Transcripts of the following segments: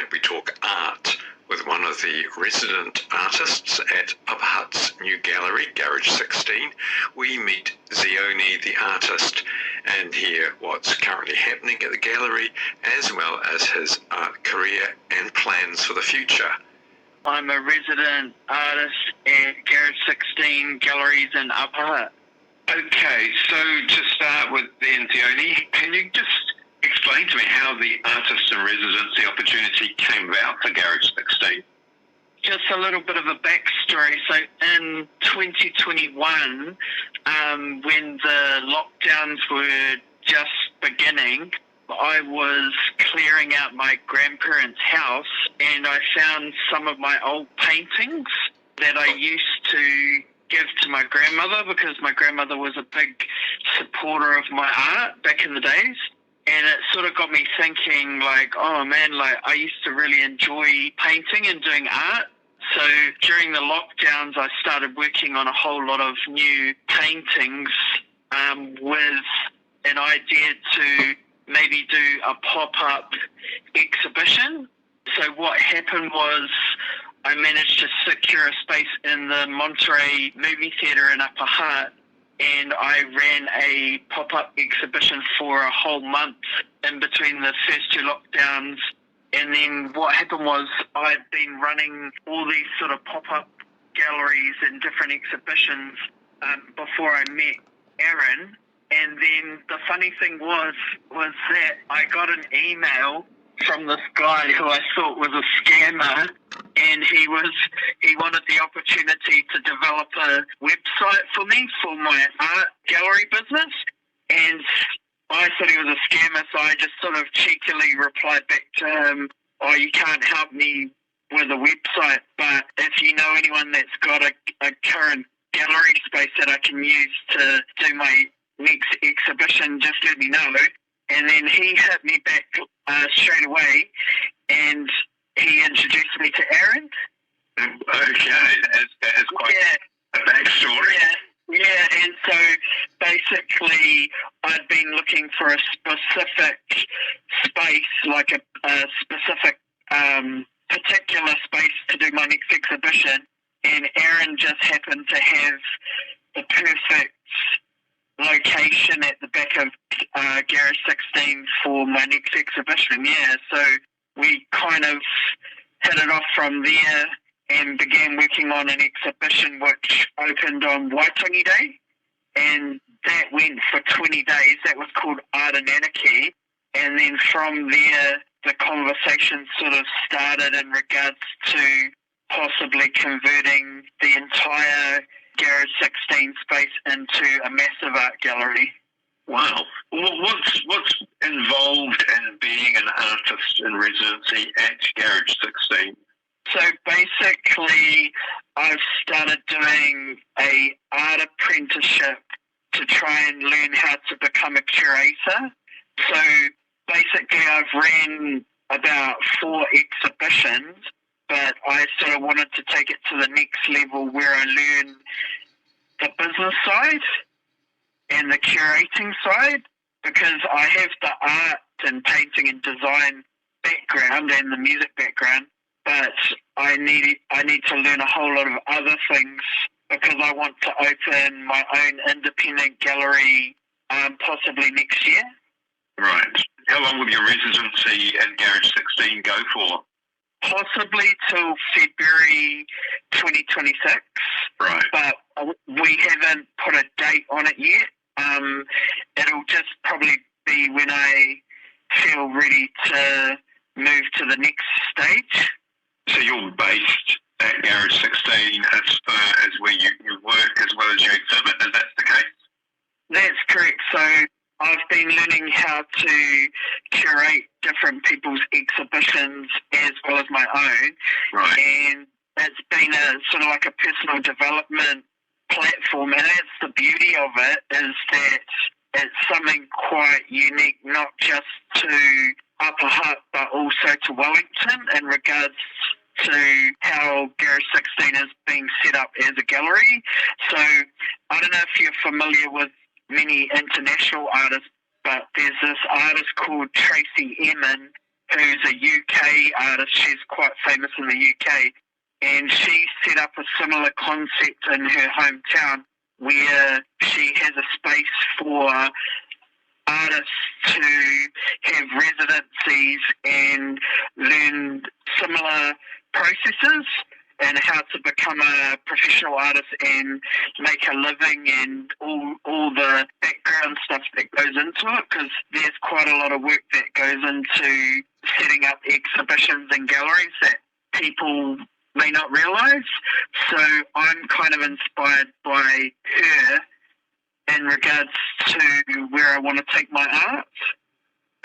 tonight we talk art with one of the resident artists at Upper Hutt's new gallery, Garage 16. We meet ZiOnE, the artist, and hear what's currently happening at the gallery, as well as his art career and plans for the future. I'm a resident artist at Garage 16 Galleries in Upper Hutt. Okay, so to start with then, ZiOnE, can you just explain to me how the artist in residency opportunity came about for Garage 16? Just a little bit of a backstory. So in 2021, when the lockdowns were just beginning, I was clearing out my grandparents' house and I found some of my old paintings that I used to give to my grandmother, because my grandmother was a big supporter of my art back in the days. And it sort of got me thinking, like, oh man, like I used to really enjoy painting and doing art. So during the lockdowns, I started working on a whole lot of new paintings with an idea to maybe do a pop-up exhibition. So what happened was I managed to secure a space in the Monterey movie theatre in Upper Hutt, and I ran a pop-up exhibition for a whole month in between the first two lockdowns. And then what happened was I'd been running all these sort of pop-up galleries and different exhibitions before I met Aaron. And then the funny thing was that I got an email from this guy who I thought was a scammer, and he wanted the opportunity to develop a website for me for my art gallery business. And I thought he was a scammer, so I just sort of cheekily replied back to him, oh, you can't help me with a website, but if you know anyone that's got a current gallery space that I can use to do my next exhibition, just let me know. And then he hit me back straight away, and he introduced me to Aaron. Okay, that's quite a backstory. Yeah, and so basically I'd been looking for a specific space, like a specific particular space to do my next exhibition, and Aaron just happened to have the perfect location at the back of Garage 16 for my next exhibition. Yeah, so we kind of hit it off from there and began working on an exhibition which opened on Waitangi Day, and that went for 20 days. That was called Art and Anarchy, and then from there the conversation sort of started in regards to possibly converting the entire Garage 16 space into a massive art gallery. Wow. Well, what's involved in being an artist in residency at Garage 16? So basically, I've started doing a art apprenticeship to try and learn how to become a curator. So basically, I've ran about 4 exhibitions, but I sort of wanted to take it to the next level where I learn the business side and the curating side, because I have the art and painting and design background and the music background, but I need to learn a whole lot of other things because I want to open my own independent gallery possibly next year. Right. How long will your residency at Garage 16 go for? Possibly till February 2026. Right. But we haven't put a date on it yet. It'll just probably be when I feel ready to move to the next stage. So you're based at Garage 16 as far as where you work as well as you exhibit, is that the case? That's correct. So I've been learning how to curate different people's exhibitions as well as my own. Right. And it's been a sort of like a personal development platform, and that's the beauty of it, is that it's something quite unique, not just to Upper Hutt, but also to Wellington in regards to how Garage 16 is being set up as a gallery. So I don't know if you're familiar with many international artists, but there's this artist called Tracy Emin who's a UK artist. She's quite famous in the UK. And she set up a similar concept in her hometown where she has a space for artists to have residencies and learn similar processes and how to become a professional artist and make a living and all the background stuff that goes into it, because there's quite a lot of work that goes into setting up exhibitions and galleries that people may not realise. So I'm kind of inspired by her in regards to where I want to take my art.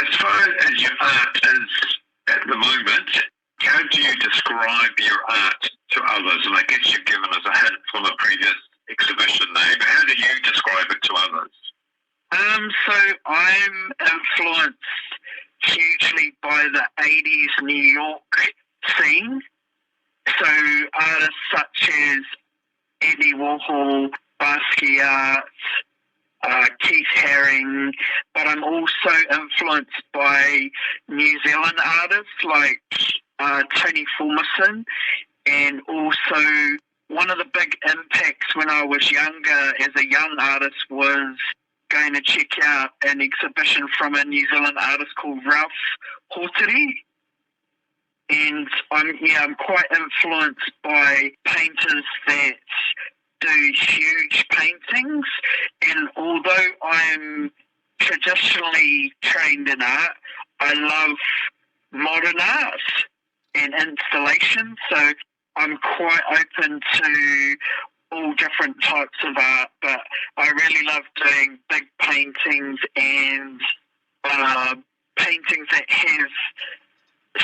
As far as your art is at the moment, how do you describe your art to others? And I guess you've given us a hint from a previous exhibition name, but how do you describe it to others? So I'm influenced hugely by the 80s New York scene. So artists such as Andy Warhol, Basquiat, Keith Haring, but I'm also influenced by New Zealand artists like Tony Formerson, and also one of the big impacts when I was younger as a young artist was going to check out an exhibition from a New Zealand artist called Ralph Horteri. And I'm quite influenced by painters that do huge paintings. And although I'm traditionally trained in art, I love modern art and installation. So I'm quite open to all different types of art, but I really love doing big paintings and paintings that have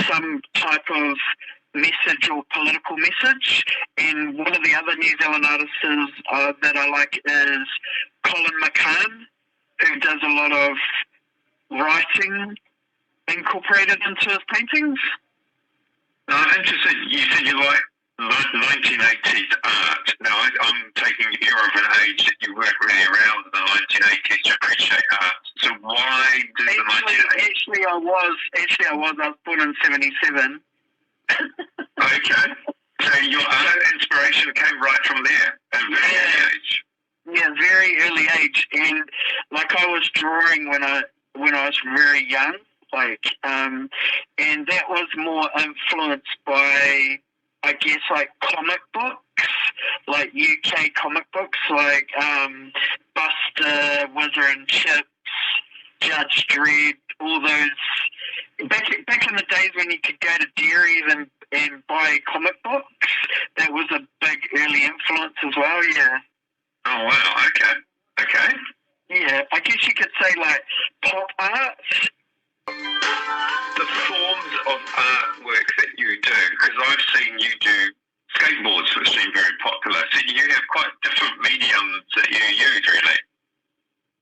some type of message or political message. And one of the other New Zealand artists that I like is Colin McCann, who does a lot of writing incorporated into his paintings. Now, I'm interested, you said you like 1980s art. Now, I'm taking you're of an age that you weren't really around in the 1980s to appreciate art. So why did the 1980s... Actually, I was born in 77. Okay. So your art inspiration came right from there at a very early age. Yeah, very early age. And like I was drawing when I was very young, and that was more influenced by, I guess, like comic books, like UK comic books, like Buster, Whizzer and Chips, Judge Dredd, all those. Back in the days when you could go to dairies and buy comic books, that was a big early influence as well, yeah. Oh, wow, okay. Yeah, I guess you could say like pop art. The forms of artwork that you do, because I've seen you do skateboards, which seem very popular. So you have quite different mediums that you use, really.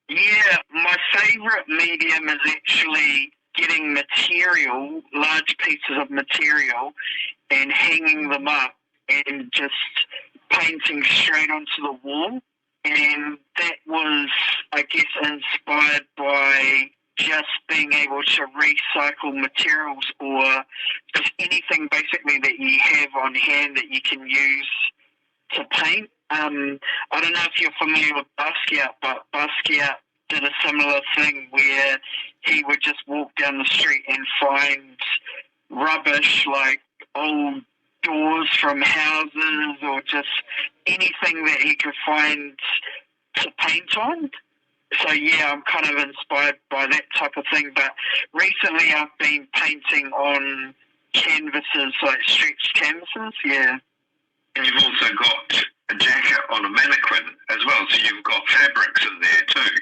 Yeah, my favourite medium is actually getting material, large pieces of material, and hanging them up and just painting straight onto the wall. And that was, I guess, inspired by just being able to recycle materials or just anything basically that you have on hand that you can use to paint. I don't know if you're familiar with Basquiat, but Basquiat did a similar thing where he would just walk down the street and find rubbish like old doors from houses or just anything that he could find to paint on. So yeah, I'm kind of inspired by that type of thing. But recently I've been painting on canvases, like stretched canvases, yeah. And you've also got a jacket on a mannequin as well, so you've got fabrics in there too.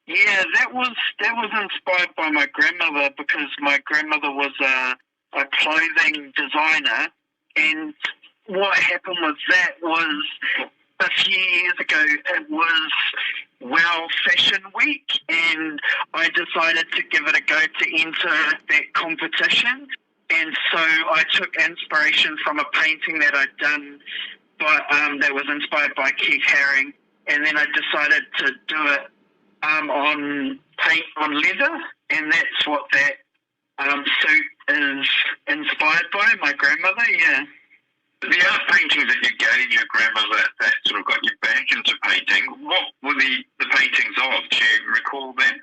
Yeah, that was inspired by my grandmother, because my grandmother was a clothing designer, and what happened with that was a few years ago it was Wow Fashion Week, and I decided to give it a go to enter that competition. And so I took inspiration from a painting that I'd done that was inspired by Keith Haring, and then I decided to do it on paint on leather, and that's what that suit is inspired by my grandmother, yeah. The art paintings that you gave your grandmother that sort of got you back into painting, what were the paintings of? Do you recall them?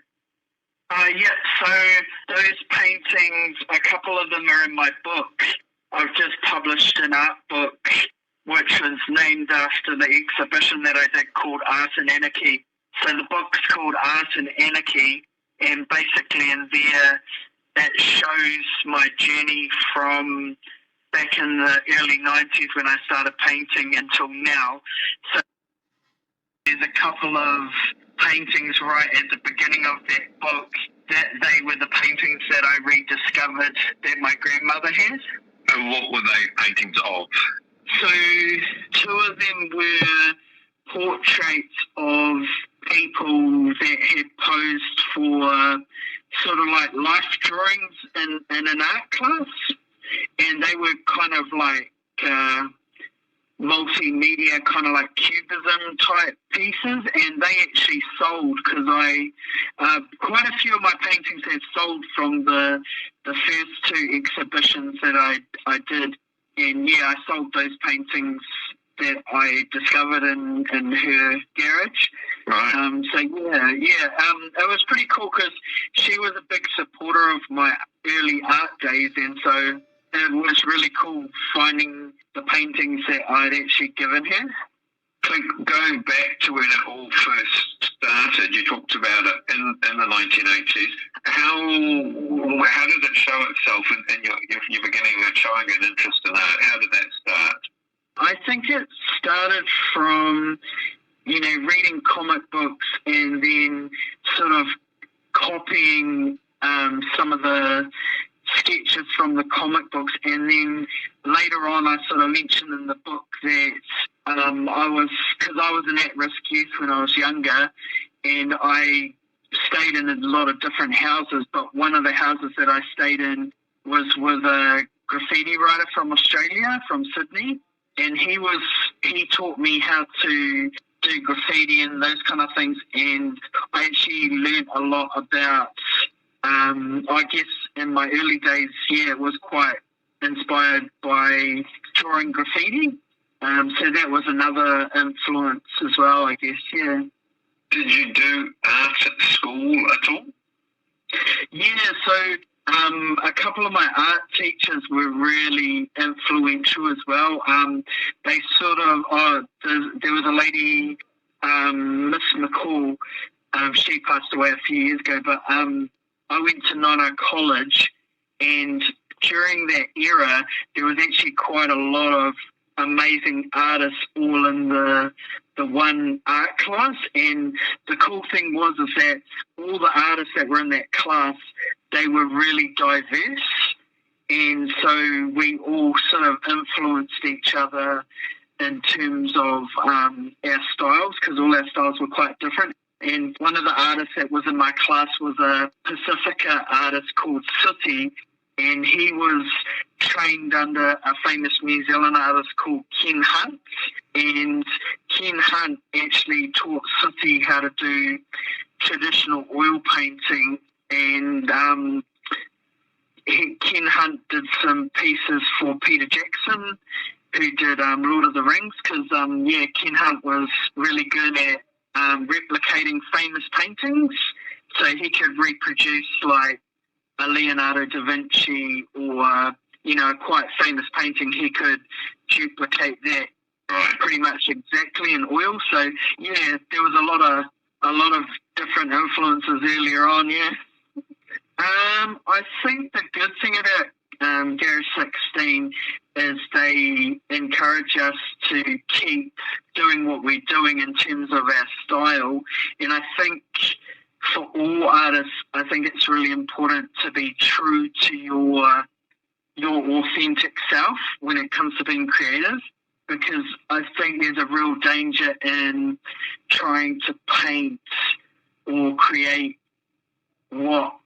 Yeah, so those paintings, a couple of them are in my book. I've just published an art book which was named after the exhibition that I did called Art and Anarchy. So the book's called Art and Anarchy, and basically in there it shows my journey from back in the early 90s when I started painting until now. So there's a couple of paintings right at the beginning of that book that they were the paintings that I rediscovered that my grandmother had. And what were they paintings of? So two of them were portraits of people that had posed for sort of like life drawings in an art class, and they were kind of like multimedia, kind of like cubism type pieces, and they actually sold because quite a few of my paintings have sold from the first two exhibitions that I did, and yeah, I sold those paintings that I discovered in her garage. Right. So it was pretty cool because she was a big supporter of my early art days, and so it was really cool finding the paintings that I'd actually given her. So going back to when it all first started, you talked about it in the 1980s. How did it show itself in your beginning of showing an interest in art? How did that start? I think it started from, reading comic books and then sort of copying some of the sketches from the comic books, and then later on I sort of mentioned in the book that I was an at-risk youth when I was younger, and I stayed in a lot of different houses, but one of the houses that I stayed in was with a graffiti writer from Australia, from Sydney, and he taught me how to do graffiti and those kind of things, and I actually learned a lot about I guess in my early days, it was quite inspired by drawing graffiti. So that was another influence as well, I guess, yeah. Did you do art at school at all? Yeah, so a couple of my art teachers were really influential as well. They sort of, there was a lady, Miss McCall, she passed away a few years ago, but I went to Nana College, and during that era, there was actually quite a lot of amazing artists all in the one art class. And the cool thing was that all the artists that were in that class, they were really diverse. And so we all sort of influenced each other in terms of our styles, because all our styles were quite different. And one of the artists that was in my class was a Pacifica artist called Sooty, and he was trained under a famous New Zealand artist called Ken Hunt. And Ken Hunt actually taught Sooty how to do traditional oil painting, and Ken Hunt did some pieces for Peter Jackson, who did Lord of the Rings, because Ken Hunt was really good at replicating famous paintings, so he could reproduce like a Leonardo da Vinci or a quite famous painting. He could duplicate that pretty much exactly in oil. So yeah, there was a lot of different influences earlier on. Yeah, I think the good thing about Garage 16 is they encourage us to keep doing what we're doing in terms of our style. And I think for all artists, I think it's really important to be true to your authentic self when it comes to being creative, because I think there's a real danger in trying to paint or create what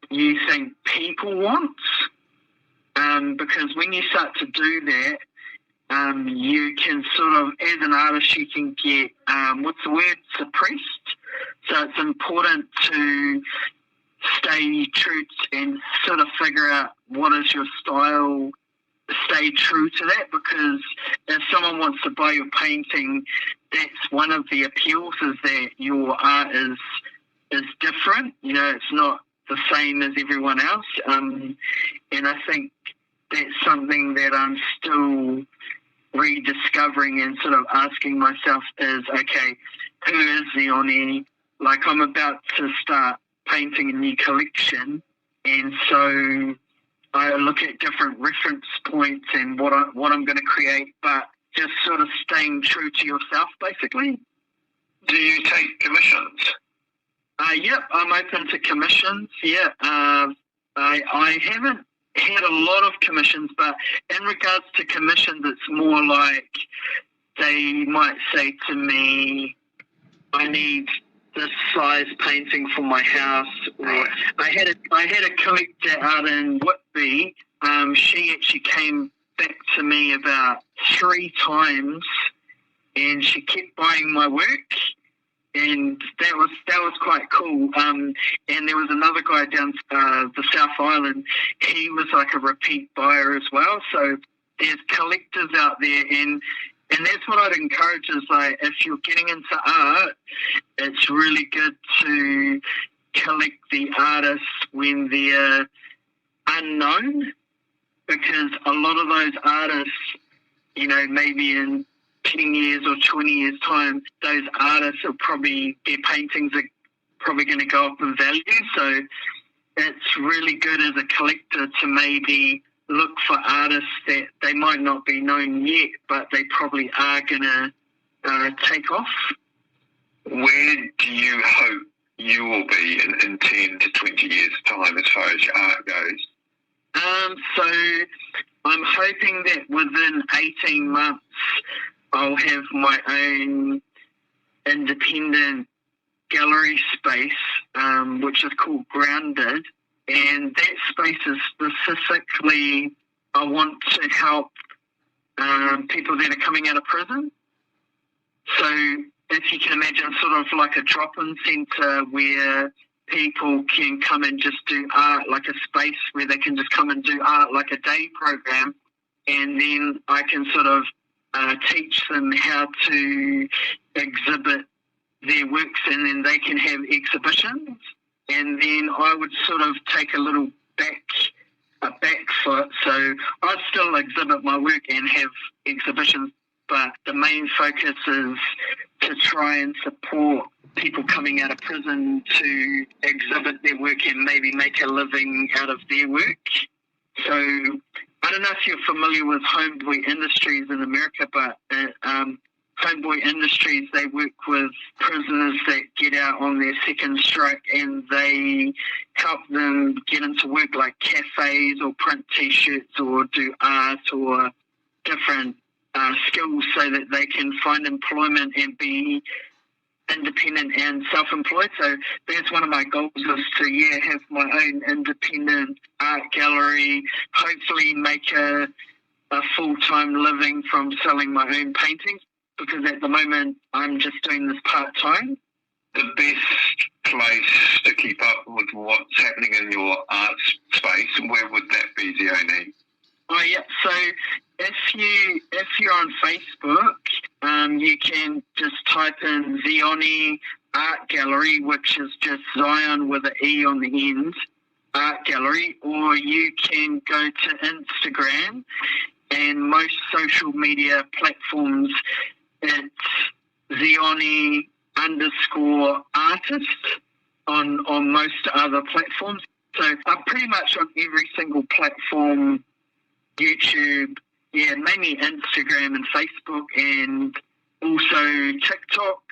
you think people want. Because when you start to do that, you can sort of, as an artist, you can get, suppressed. So it's important to stay true and sort of figure out what is your style, stay true to that, because if someone wants to buy your painting, that's one of the appeals, is that your art is different. You know, it's not the same as everyone else. And I think that's something that I'm still rediscovering and sort of asking myself is, okay, who is ZiOnE? Like, I'm about to start painting a new collection, and so I look at different reference points and what I'm going to create, but just sort of staying true to yourself, basically. Do you take commissions? Yep, I'm open to commissions. Yeah, I haven't had a lot of commissions, but in regards to commissions, it's more like they might say to me, I need this size painting for my house. Or I had a collector out in Whitby. She actually came back to me about 3 times, and she kept buying my work, and that was quite cool. And there was another guy down the South Island. He was like a repeat buyer as well. So there's collectors out there, and that's what I'd encourage is, like, if you're getting into art, it's really good to collect the artists when they're unknown, because a lot of those artists, you know, maybe in 10 years or 20 years' time, those artists their paintings are probably going to go up in value. So it's really good as a collector to maybe look for artists that they might not be known yet, but they probably are going to take off. Where do you hope you will be in 10 to 20 years' time as far as your art goes? So I'm hoping that within 18 months I'll have my own independent gallery space, which is called Grounded. And that space is specifically, I want to help people that are coming out of prison. So if you can imagine, sort of like a drop-in centre where people can come and just do art, like a space where they can just come and do art, like a day program, and then I can sort of teach them how to exhibit their works, and then they can have exhibitions. And then I would sort of take a little back foot. So I'd still exhibit my work and have exhibitions, but the main focus is to try and support people coming out of prison to exhibit their work and maybe make a living out of their work. So I don't know if you're familiar with Homeboy Industries in America, but Homeboy Industries, they work with prisoners that get out on their second strike, and they help them get into work like cafes or print T-shirts or do art or different skills so that they can find employment and be independent and self-employed. So that's one of my goals, is to have my own independent art gallery, hopefully make a full-time living from selling my own paintings, because at the moment I'm just doing this part-time. The best place to keep up with what's happening in your art space, where would that be, ZiOnE? Oh yeah, so if you're on Facebook, you can just type in ZiOnE Art Gallery, which is just Zion with an E on the end, Art Gallery, or you can go to Instagram and most social media platforms. It's ZiOnE _artist on most other platforms. So I'm pretty much on every single platform, YouTube, mainly Instagram and Facebook, and also TikTok.